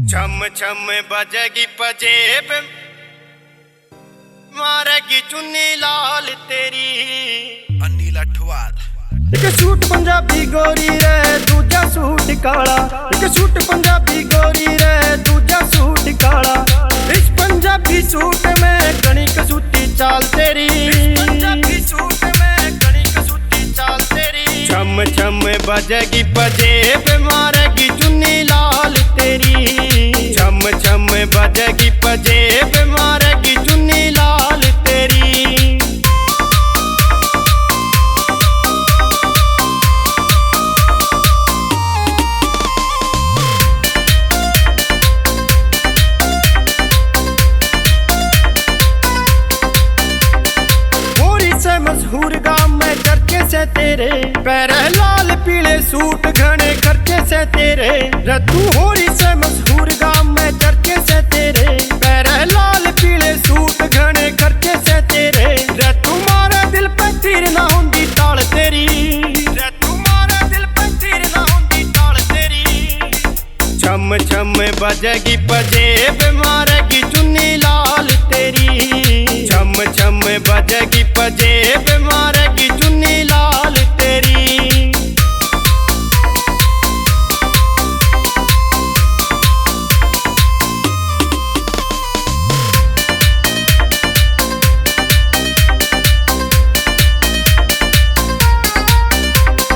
छम छम बजेगी पजेब, मारेगी चुन्नी लाल तेरी। अनिल अठवाल। एक सूट पंजाबी गोरी रे, दूजा सूट काला। एक सूट पंजाबी गोरी रे, दूजा सूट काला। इस पंजाबी सूट में कणी कसूती चाल तेरी। पंजाबी सूट में कणी कसूती चाल तेरी। छम छम बजेगी पजेब, मारेगी चुन्नी लाल तेरी। छम छम बजेगी पजेब, मारेगी चुन्नी लाल तेरी। मशहूर गांव में चर्चे से तेरे, पैर लाल पीले सूट घने खर्चे से तेरे। रतू होरी से मशहूर गांव में चर्चे से तेरे, पैर लाल पीले सूट घने खर्चे से तेरे। रतू मारे दिल पे तीर ना होंदी ताल तेरी। रतू मारे दिल पे तीर ना होंदी ताल तेरी। छम छम बजेगी पजेब, मारेगी चुन्नी लाल तेरी। छम छम बजेगी पजेब, मारेगी चुन्नी लाल तेरी।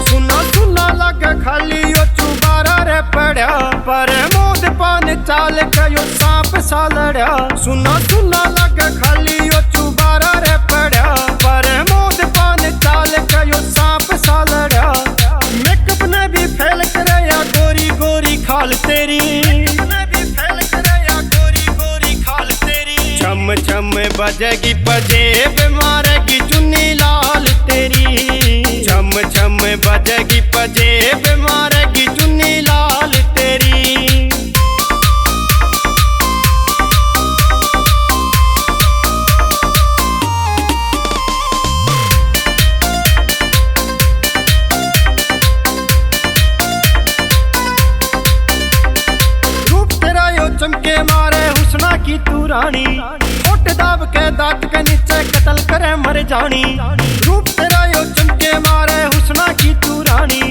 सुना सुना लगे खाली ओ चुबारा रे पड़ा, पर मोद पान चाल कयो सांप सा लड़ा। सुना सुना लगे खाली ओ चुबारा रे पड़ा, पर मोद पान चाल कयो सांप सा लड़ा। मेकअप ने भी फेल करे या गोरी गोरी खाल तेरी। ने भी फेल करे या गोरी गोरी खाल तेरी। छम छम बजेगी पजेब, मारेगी चुन्नी लाल तेरी। छम छम बजेगी पजेब, मारेगी चुन्नी लाल तेरी। चमके मारे हुस्ना की तू रानी, होठ दाब के दांत के नीचे कत्ल करे मर जानी। रूप तेरा यो चमके मारे हुस्ना की तू रानी,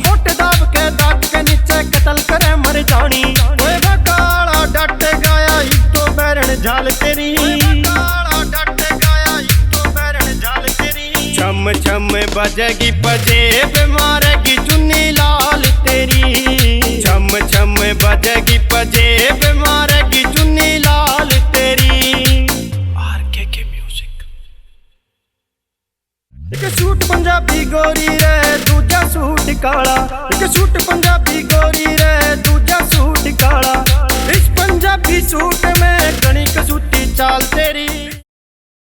होठ दाब के दांत के नीचे कत्ल करे मर जानी। ओए बकाला डट गाया एक तो बैरन झाल तेरी। बकाला डट गाया एक तो बैरन झाल तेरी। छम छम बजेगी पजेब, मारेगी चुन्नी लाल तेरी। छम छम बजेगी पजेब, मारेगी चुन्नी लाल तेरी। RK music. एक सूट पंजाबी गोरी रे, दूजा सूट काला। एक सूट